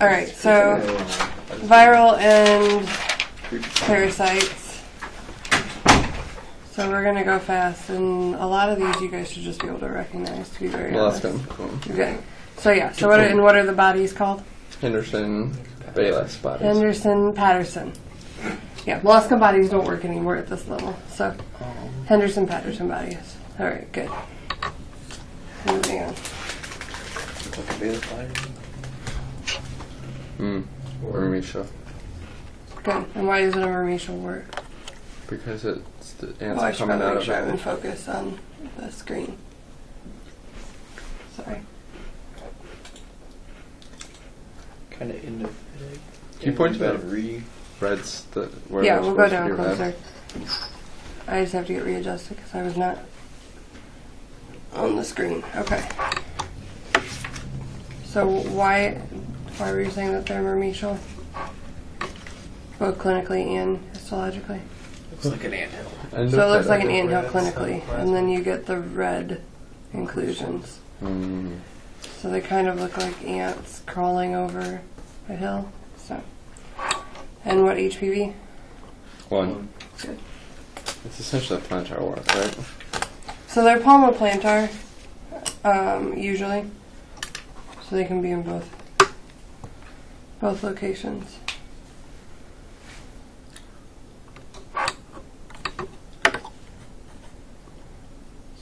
Alright, so viral and parasites. So we're going to go fast, and a lot of these you guys should just be able to recognize, to be very honest. Okay. So yeah, so what are the bodies called? Henderson, Bayless bodies. Henderson, Patterson. Yeah, molluscan bodies don't work anymore at this level. So Henderson, Patterson bodies. Alright, good. Moving on. Vermecia. Good. And why is it a vermecia wort? Because it's the ants I should coming out make of sure I'm in it. focus on the screen. Sorry. Kind of into. Can you point to that reds? Yeah, we'll go down closer. I just have to get readjusted because I was not on the screen. Okay. So why were you saying that they're vermicial? Both clinically and histologically? Looks like an anthill. So it looks like an anthill clinically, and then you get the red inclusions. So they kind of look like ants crawling over a hill. So, and what HPV? 1. Good. It's essentially a plantar wart, right? So they're palmoplantar, usually. So they can be in both locations.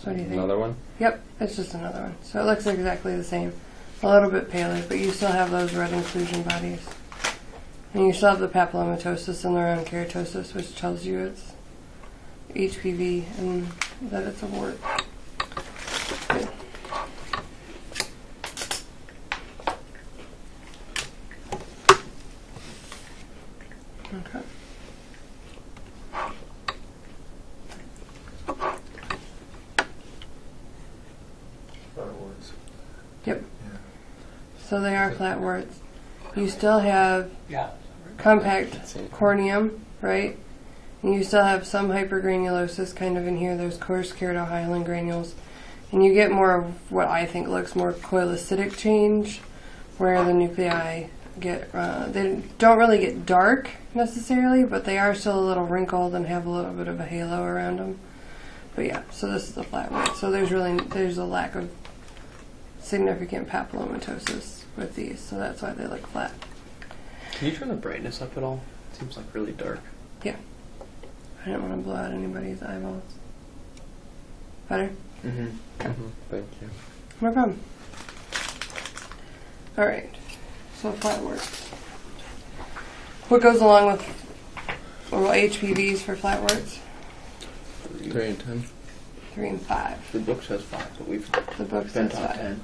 So what do you think? Another one? Yep, it's just another one. So it looks exactly the same. A little bit paler, but you still have those red inclusion bodies. And you still have the papillomatosis and the round keratosis, which tells you it's HPV and that it's a wart. Good. Okay. Yep. Yeah. So they are flat warts. You still have compact corneum, right? And you still have some hypergranulosis kind of in here. There's coarse keratohyalin granules. And you get more of what I think looks more coilocytic change, where the nuclei get, they don't really get dark necessarily, but they are still a little wrinkled and have a little bit of a halo around them. But yeah, so this is a flat wart. So there's a lack of significant papillomatosis with these, so that's why they look flat. Can you turn the brightness up at all? It seems like really dark. Yeah. I didn't want to blow out anybody's eyeballs. Better? Thank you. No problem. Alright. So flat warts. What goes along with HPVs for flat warts? 3 and 10. 3 and 5. The book says 5, but The book been says taught 5. 10.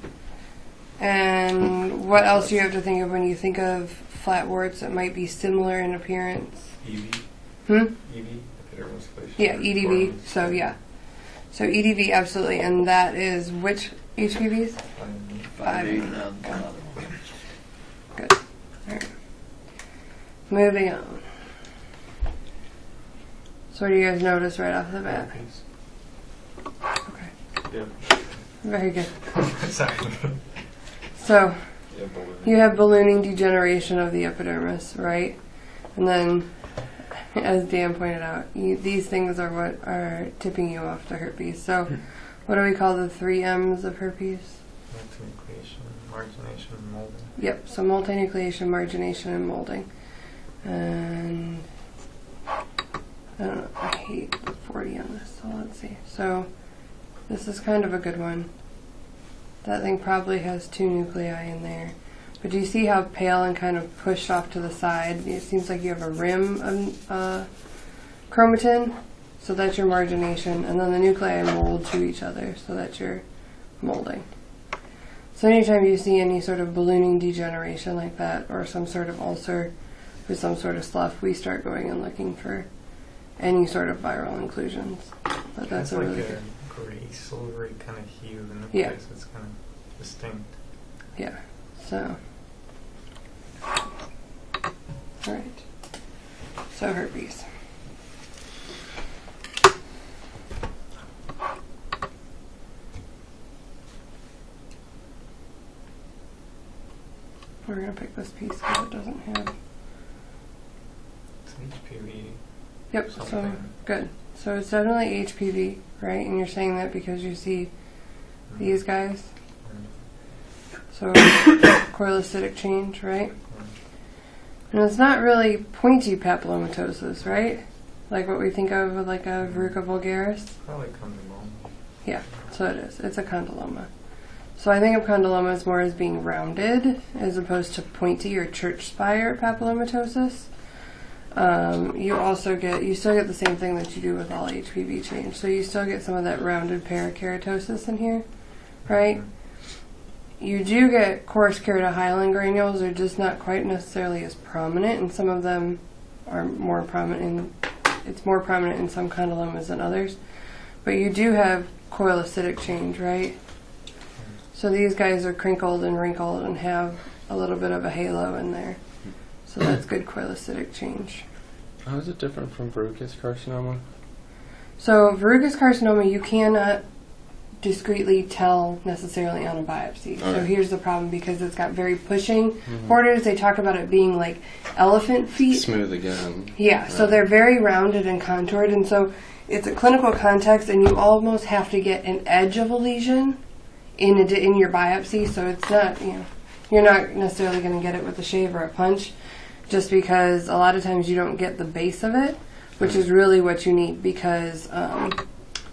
And what else do you have to think of when you think of flat warts that might be similar in appearance? EV. EV? Epidermis flacial. Yeah, EDV. So yeah. So EDV, absolutely. And that is which HPVs? 5. Good. All right. Moving on. So what do you guys notice right off the bat? Okay. Yeah. Very good. Sorry. So you have ballooning degeneration of the epidermis, right? And then, as Dan pointed out, these things are what are tipping you off to herpes. So what do we call the 3 M's of herpes? Multinucleation, margination, and molding. Yep, so multinucleation, margination, and molding. And I don't know, I hate the 40 on this, so let's see. So this is kind of a good one. That thing probably has 2 nuclei in there. But do you see how pale and kind of pushed off to the side? It seems like you have a rim of chromatin, so that's your margination. And then the nuclei mold to each other, so that's your molding. So anytime you see any sort of ballooning degeneration like that, or some sort of ulcer with some sort of slough, we start going and looking for any sort of viral inclusions. But that's a really good... gray, silvery kind of hue in the Yeah. place. It's kind of distinct. Yeah, so. Alright. So herpes. We're going to pick this piece because it doesn't have. It's HPV. Yep, so Something. good. So it's definitely HPV, right? And you're saying that because you see these guys. So corticolytic change, right? And it's not really pointy papillomatosis, right? Like what we think of with like a verruca vulgaris. Probably condyloma. Yeah, so it is. It's a condyloma. So I think of condylomas more as being rounded as opposed to pointy or church spire papillomatosis. You still get the same thing that you do with all HPV change. So you still get some of that rounded parakeratosis in here, right? You do get coarse keratohyalin granules. They're just not quite necessarily as prominent, and some of them are more prominent. It's more prominent in some condylomas than others. But you do have corticolytic change, right? So these guys are crinkled and wrinkled and have a little bit of a halo in there. So that's good corticolytic change. How is it different from verrucous carcinoma? So verrucous carcinoma, you cannot discreetly tell necessarily on a biopsy. So Okay. here's the problem, because it's got very pushing borders. They talk about it being like elephant feet. Smooth again. Yeah, so Right. they're very rounded and contoured, and so it's a clinical context, and you almost have to get an edge of a lesion in your biopsy. So it's not, you're not necessarily going to get it with a shave or a punch, just because a lot of times you don't get the base of it, which is really what you need, because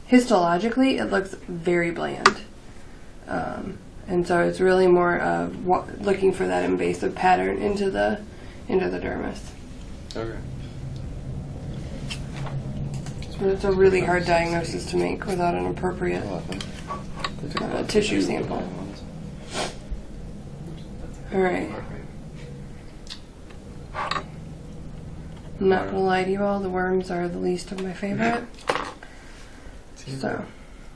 histologically it looks very bland. And so it's really more of looking for that invasive pattern into the dermis. Okay. So it's a really hard diagnosis to make without an appropriate tissue sample. All right. I'm not going to lie to you all, the worms are the least of my favorite. It's either,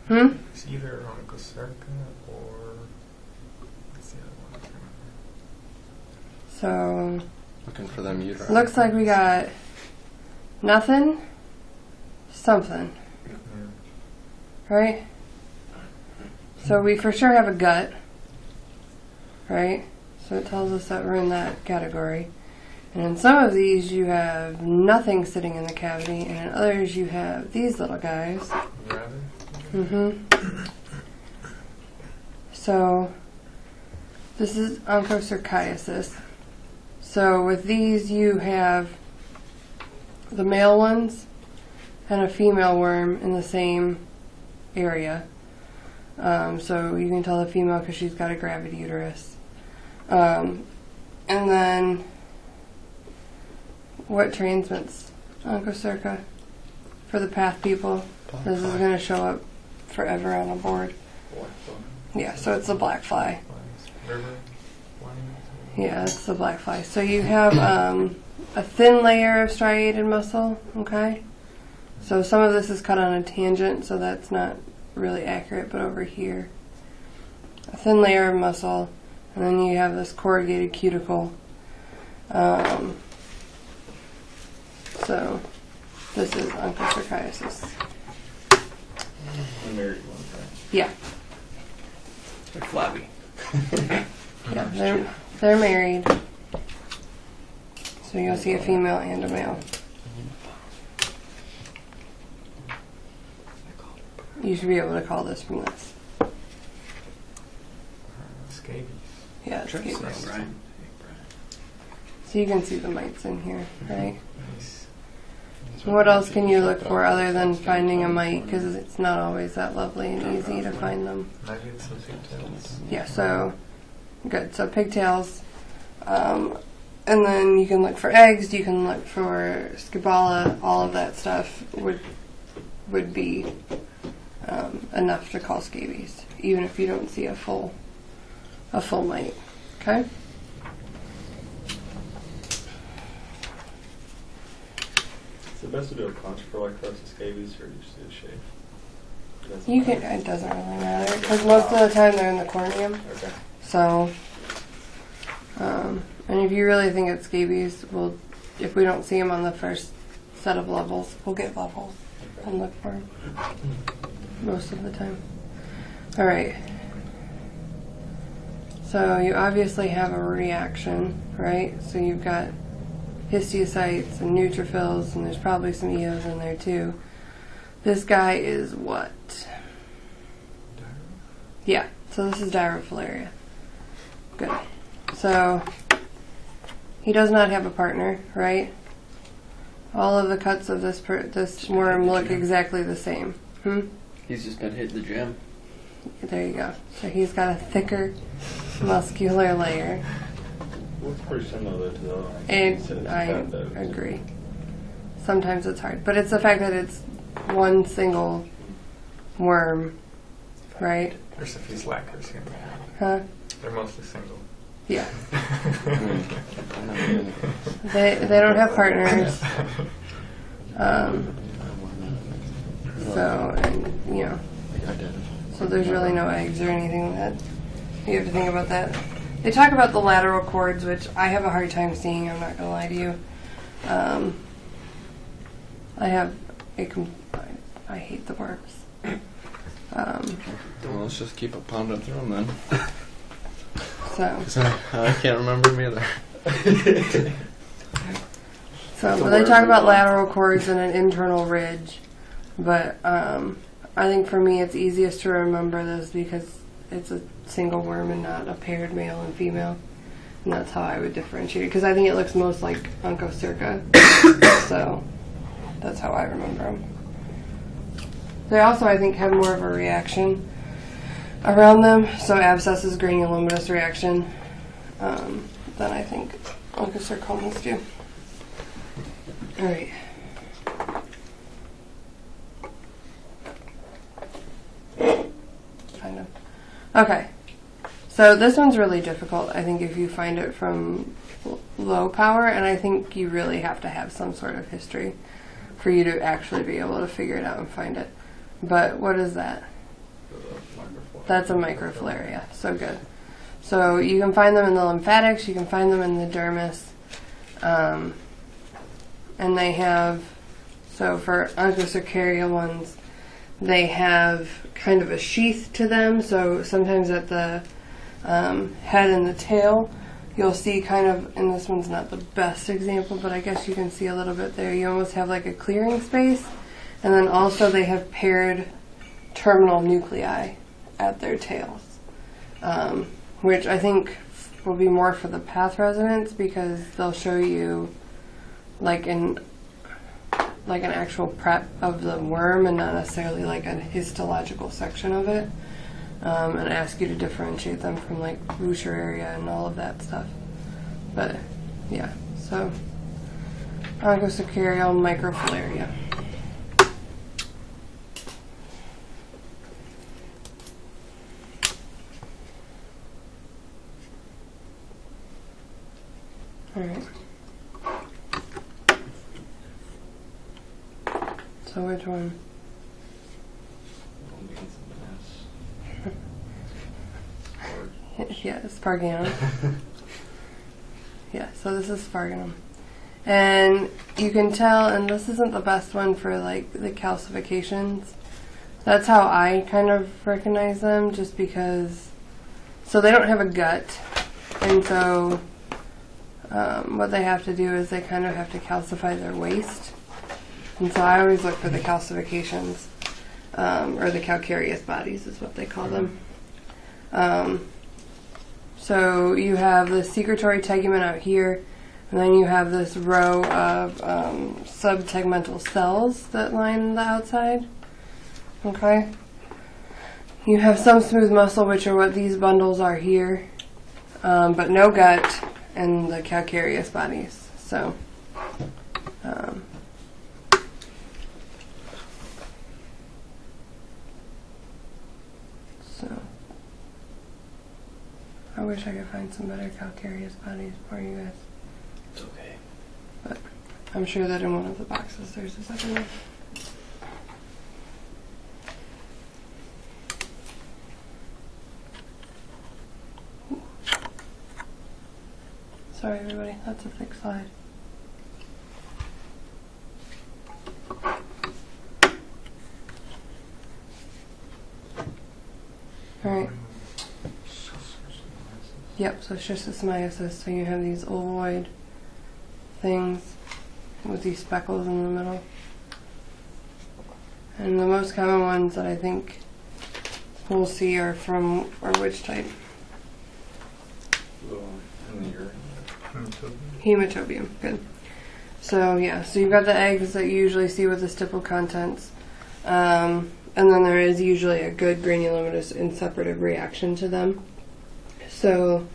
So, it's either onchocerca or what's the other one? So, Looking for them uteri. looks like we got nothing, something, Yeah. right? So we for sure have a gut, right? So it tells us that we're in that category. And in some of these you have nothing sitting in the cavity, and in others you have these little guys. Rather? So this is onchocerciasis. So with these you have the male ones and a female worm in the same area. So you can tell the female because she's got a gravid uterus. And then what transmits onchocerca for the path people? This is going to show up forever on a board. Yeah, so it's the black fly. River? Wine? Yeah, it's the black fly. So you have a thin layer of striated muscle, okay? So some of this is cut on a tangent, so that's not really accurate, but over here, a thin layer of muscle, and then you have this corrugated cuticle. So this is onchocerciasis. The married ones, right? Yeah, They're flabby. yeah, they're married. So you'll see a female and a male. You should be able to call this from this. Scabies. Yeah, it's Try to scabies. say, right? So you can see the mites in here, right? Nice. And what else can you look for other than finding a mite? Because it's not always that lovely and easy to find them. Nuggets and pigtails. Yeah, so good. So pigtails. And then you can look for eggs, you can look for scabala, all of that stuff would be enough to call scabies, even if you don't see a full mite. Okay? Is it best to do a punch for like crusty scabies, or do you just do a shave? You can. It doesn't really matter because most of the time they're in the corneum. Okay. So, and if you really think it's scabies, if we don't see them on the first set of levels, we'll get levels and look for them most of the time. All right. So So you obviously have a reaction, right? So you've got histiocytes and neutrophils, and there's probably some eos in there too. This guy is what? Yeah, so this is diarrhea. Good. So he does not have a partner, right? All of the cuts of this worm look exactly the same. He's just been hitting the gym. There you go. So he's got a thicker muscular layer. Looks pretty similar to the other one. And I agree. Sometimes it's hard. But it's the fact that it's one single worm, right? There's a few slackers here. Huh? They're mostly single. Yeah. They don't have partners. So, and, you know, so there's really no eggs or anything that you have to think about that. They talk about the lateral cords, which I have a hard time seeing, I'm not going to lie to you. I hate the worms. Well, let's just keep it pounded through them then. So, 'Cause I can't remember them either. but they talk about lateral cords and an internal ridge. But I think for me it's easiest to remember this because it's a single worm and not a paired male and female. And that's how I would differentiate it. Because I think it looks most like Onchocerca. So that's how I remember them. They also, I think, have more of a reaction around them. So abscesses, granulomatous reaction than I think Onchocercomas do. All right. Kind of. Okay. So this one's really difficult, I think, if you find it from low power, and I think you really have to have some sort of history for you to actually be able to figure it out and find it. But what is that? That's a microflaria. So good. So you can find them in the lymphatics, you can find them in the dermis, and they have, so for onchocercaria ones, they have kind of a sheath to them. So sometimes at the head and the tail, you'll see kind of, and this one's not the best example, but I guess you can see a little bit there. You almost have like a clearing space. And then also they have paired terminal nuclei at their tails, which I think will be more for the path resonance because they'll show you like an actual prep of the worm and not necessarily like a histological section of it, and ask you to differentiate them from like Boucher area and all of that stuff. But yeah, so onchocercarial microflaria. All right. So which one? Yeah, sparganum. Yeah, so this is sparganum. And you can tell, and this isn't the best one for like the calcifications. That's how I kind of recognize them, just because, so they don't have a gut, and so what they have to do is they kind of have to calcify their waste. And so I always look for the calcifications, or the calcareous bodies is what they call them. So you have the secretory tegument out here, and then you have this row of subtegmental cells that line the outside. Okay? You have some smooth muscle, which are what these bundles are here, but no gut, and the calcareous bodies. So, I wish I could find some better calcareous bodies for you guys. It's okay. But I'm sure that in one of the boxes there's a second one. Sorry everybody, that's a thick slide. Alright. Yep, so schistosomiasis. So you have these ovoid things with these speckles in the middle. And the most common ones that I think we'll see are which type? In the urine. Hematobium. Good. So yeah, so you've got the eggs that you usually see with the stipple contents. And then there is usually a good granulomatous inseparative reaction to them. So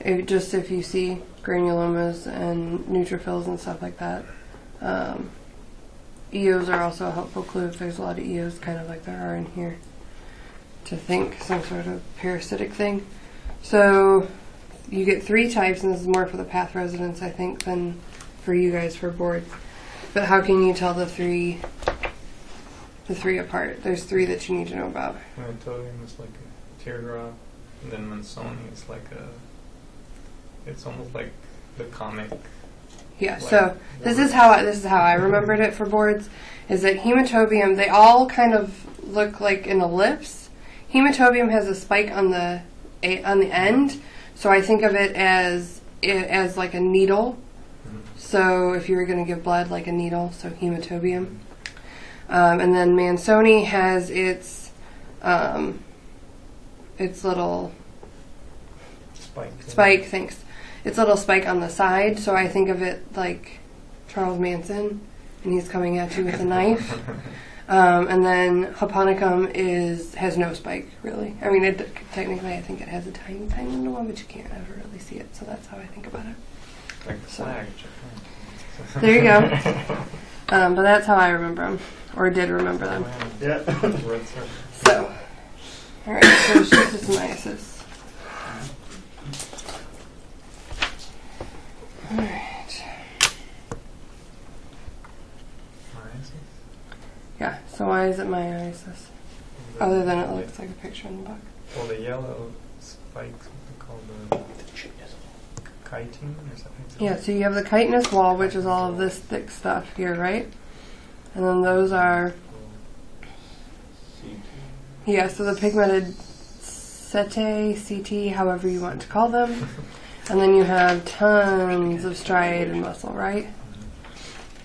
if you see granulomas and neutrophils and stuff like that, EOs are also a helpful clue if there's a lot of EOs, kind of like there are in here, to think some sort of parasitic thing. So you get 3 types, and this is more for the path residents, I think, than for you guys for boards. But how can you tell the three apart? There's 3 that you need to know about. Hematobium is like a teardrop, and then Mansoni is like it's almost like the comic. Yeah, so this is how I remembered it for boards, is that hematobium, they all kind of look like an ellipse. Hematobium has a spike on the end, so I think of it as like a needle. So if you were going to give blood, like a needle, so hematobium. And then Mansoni has its little spike. Thanks. Its little spike on the side, so I think of it like Charles Manson, and he's coming at you with a knife. And then Japonicum has no spike, really. I mean, technically I think it has a tiny, tiny little one, but you can't ever really see it, so that's how I think about it. Like the flag. There you go. But that's how I remember them, or did remember them. Yeah. So, alright, so schistosomiasis. Alright. Yeah, so why is it myiasis? Other than it looks like a picture in the book. Well, the yellow spikes, what they call the chitin, or something. Yeah, so you have the chitinous wall, which is all of this thick stuff here, right? And then those are, yeah, so the pigmented setae, CT, however you want to call them. And then you have tons of striated muscle, right?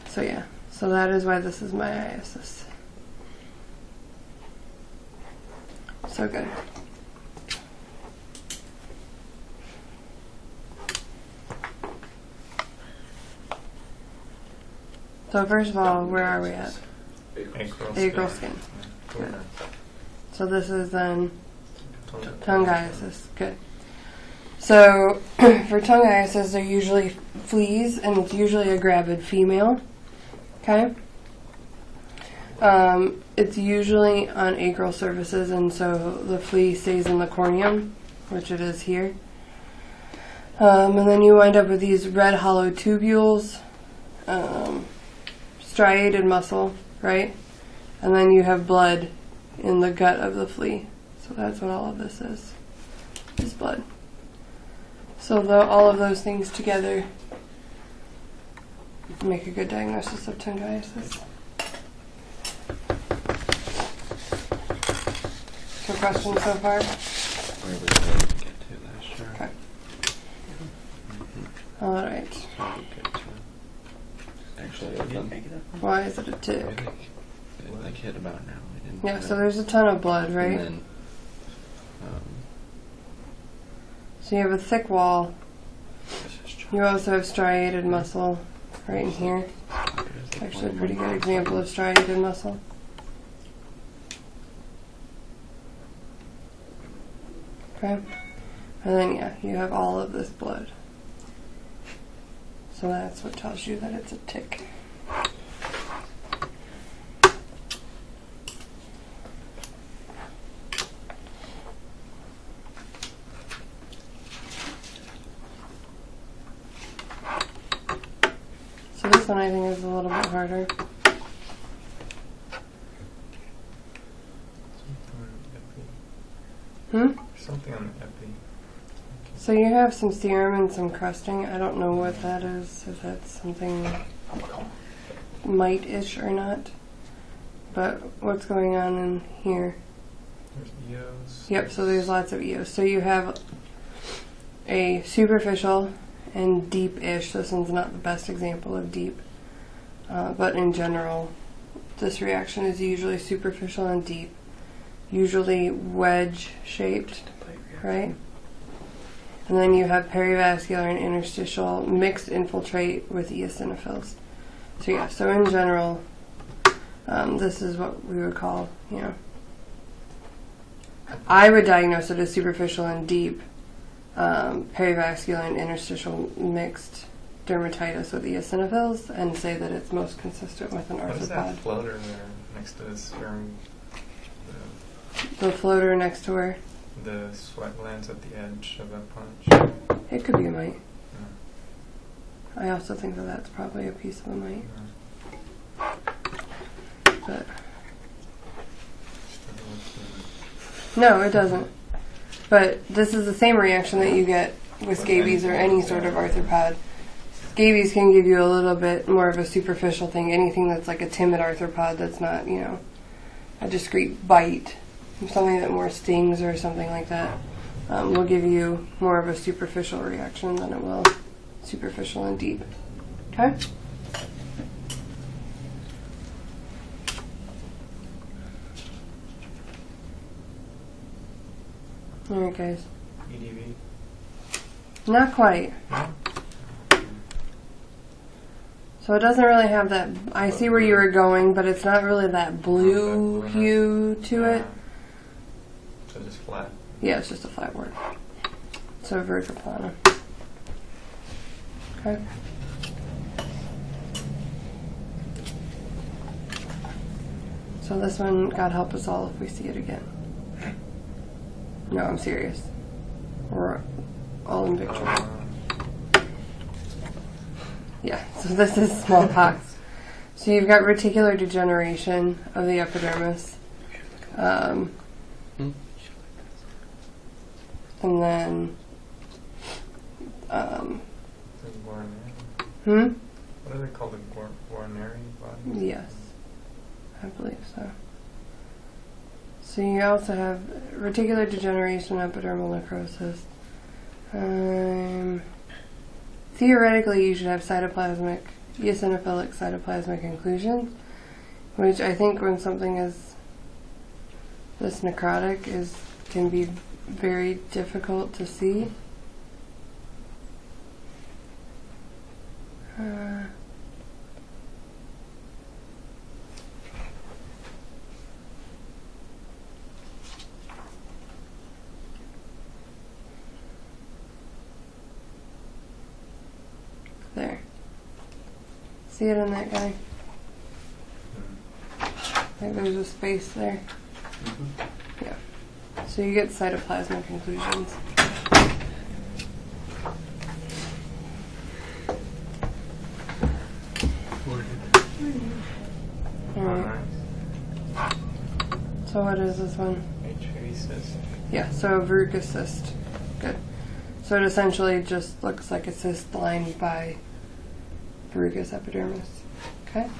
So yeah, so that is why this is myiasis. So good. So first of all, where are we at? Acral skin. Good. So this is then tongiasis. Good. So for tongiasis, they're usually fleas, and it's usually a gravid female. Okay? It's usually on acral surfaces, and so the flea stays in the corneum, which it is here. And then you wind up with these red hollow tubules, striated muscle, right? And then you have blood in the gut of the flea. So that's what all of this is blood. So all of those things together make a good diagnosis of tongiasis. So questions so far? Where we did get to that, sure. Okay. All right. So we get to actually Why is it a tick? it like hit about now. We didn't Yeah, so there's a ton of blood, right? And then, So you have a thick wall. this is You also have striated muscle right in here. Actually, a pretty good example of striated muscle. Okay. And then, yeah, you have all of this blood. So that's what tells you that it's a tick. So this one I think is a little bit harder. Something on the epi. So you have some serum and some crusting. I don't know what that is, if that's something mite-ish or not. But what's going on in here? There's EOs. Yep, so there's lots of EOs. So you have a superficial and deep-ish. This one's not the best example of deep, but in general, this reaction is usually superficial and deep, usually wedge-shaped, right? And then you have perivascular and interstitial mixed infiltrate with eosinophils. So yeah, so in general, this is what we would call, I would diagnose it as superficial and deep, perivascular and interstitial mixed dermatitis with eosinophils, and say that it's most consistent with an What is that arthropod. floater there next to the serum? The floater next to her, The sweat glands at the edge of that punch. it could be a mite. Yeah. I also think that that's probably a piece of a mite. Yeah. But no, it doesn't. But this is the same reaction that you get with scabies or any sort of arthropod. Scabies can give you a little bit more of a superficial thing. Anything that's like a timid arthropod that's not, a discrete bite, something that more stings or something like that, will give you more of a superficial reaction than it will superficial and deep. Okay? Alright guys. EDV. Not quite. No? So it doesn't really have that, I see where you were going, but it's not really that blue That blue hue to it. So just flat. Yeah, it's just a flat word. So vertiplana. Okay. So this one, God help us all if we see it again. No, I'm serious. We're all in victory. Yeah, so this is smallpox. So you've got reticular degeneration of the epidermis. And then, The Guarneri. What do they call the Guarneri body? Yes, I believe so. So you also have reticular degeneration, epidermal necrosis. Theoretically, you should have cytoplasmic, eosinophilic cytoplasmic inclusions, which I think when something is this necrotic can be very difficult to see. There. See it in that guy? Like there's a space there. Yeah. So you get cytoplasmic inclusions. Alright. So what is this one? HV cyst. Yeah, so a verrucous cyst. Good. So it essentially just looks like a cyst lined by verrucous epidermis. Okay?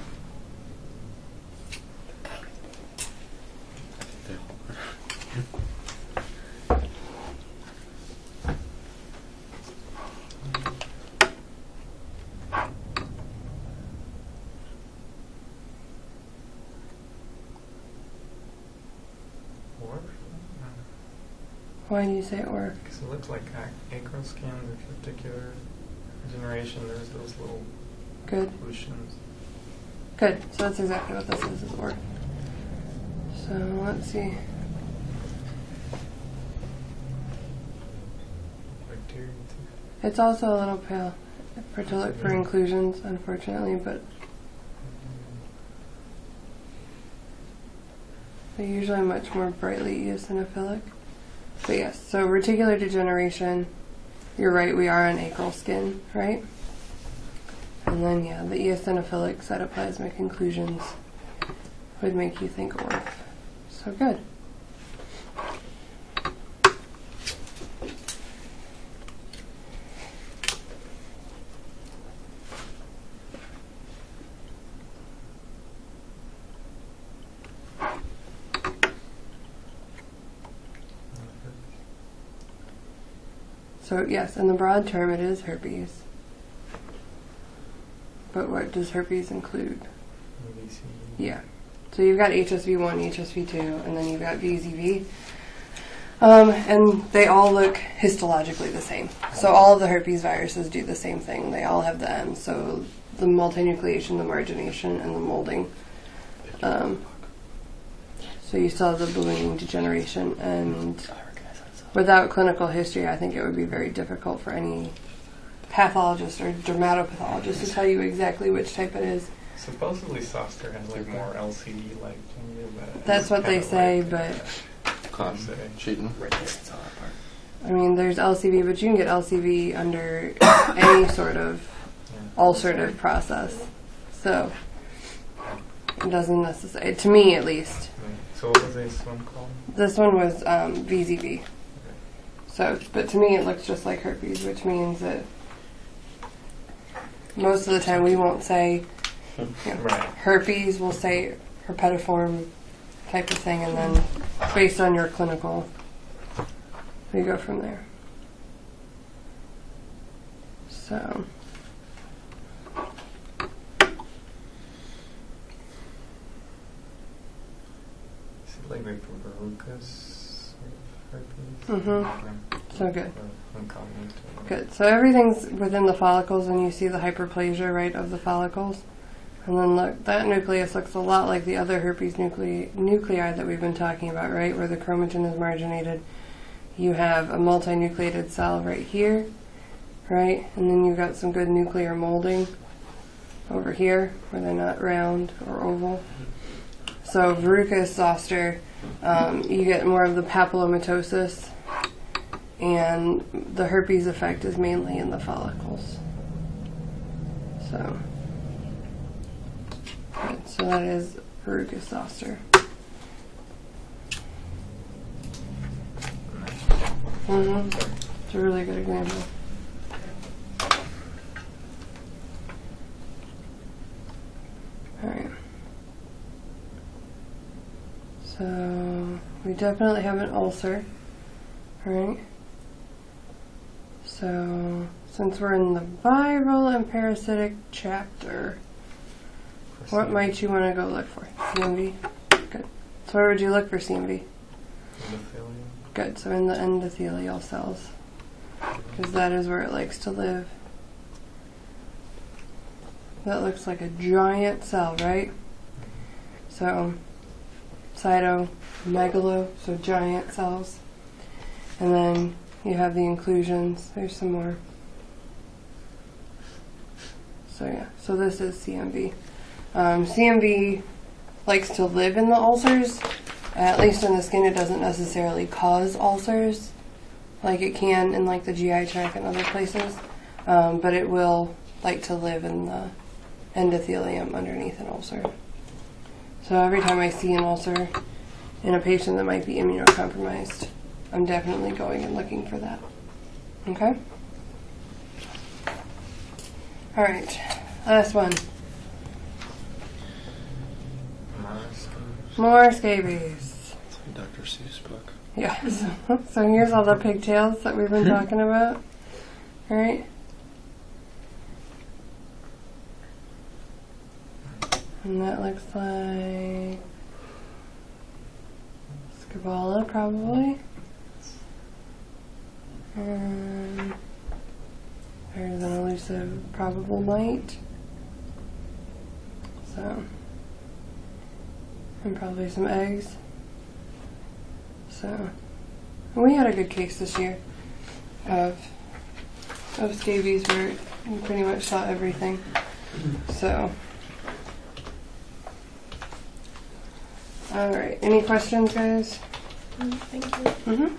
Or? Why do you say or? Because it looks like acroscan with reticular degeneration. There's those little Good. pollutions. Good. So that's exactly what this is or. So let's see. Bacteria too. It's also a little pale to look for inclusions, unfortunately, but they're usually much more brightly eosinophilic. But yes, so reticular degeneration, you're right, we are on acral skin, right? And then, yeah, the eosinophilic cytoplasmic inclusions would make you think orf. So good. So yes, in the broad term it is herpes. But what does herpes include? VC. Yeah. So you've got HSV1, HSV2, and then you've got VZV. And they all look histologically the same. So all of the herpes viruses do the same thing. They all have the M. So the multinucleation, the margination, and the molding. So you saw the ballooning degeneration. And without clinical history, I think it would be very difficult for any pathologist or dermatopathologist to tell you exactly which type it is. Supposedly Soster has like more LCD like changes, but That's what they say, but Cotton. Cheating. I mean, there's LCV, but you can get LCV under any sort of ulcerative process. So it doesn't necessarily, to me at least. So what was this one called? This one was VZV. So, but to me it looks just like herpes, which means that most of the time we won't say Right. herpes, we'll say herpetiform type of thing, and then based on your clinical, we go from there. So, Is it like verrucous herpes? so good. Or uncommon to- Good. So everything's within the follicles, and you see the hyperplasia, right, of the follicles. And then look, that nucleus looks a lot like the other herpes nuclei that we've been talking about, right, where the chromatin is marginated. You have a multinucleated cell right here, right, and then you've got some good nuclear molding over here, where they're not round or oval. So verrucous zoster, you get more of the papillomatosis, and the herpes effect is mainly in the follicles. So, good. So that is verrucous zoster. It's a really good example. Alright. So, we definitely have an ulcer, right? So, since we're in the viral and parasitic chapter, what might you want to go look for? CMV? Good. So where would you look for CMV? Endothelium. Good. So in the endothelial cells, because that is where it likes to live. That looks like a giant cell, right? So cytomegalo, so giant cells. And then you have the inclusions. There's some more. So yeah, so this is CMV. CMV likes to live in the ulcers. At least in the skin, it doesn't necessarily cause ulcers like it can in like the GI tract and other places. But it will like to live in the endothelium underneath an ulcer. So every time I see an ulcer in a patient that might be immunocompromised, I'm definitely going and looking for that. Okay? All right, last one. More scabies. It's like Dr. Seuss book. Yes. So here's all the pigtails that we've been talking about. All right? And that looks like Scabala, probably. And there's an elusive probable mite. So, and probably some eggs. So, we had a good case this year of scabies where we pretty much saw everything. So, all right. Any questions, guys? Thank you. Mm-hmm.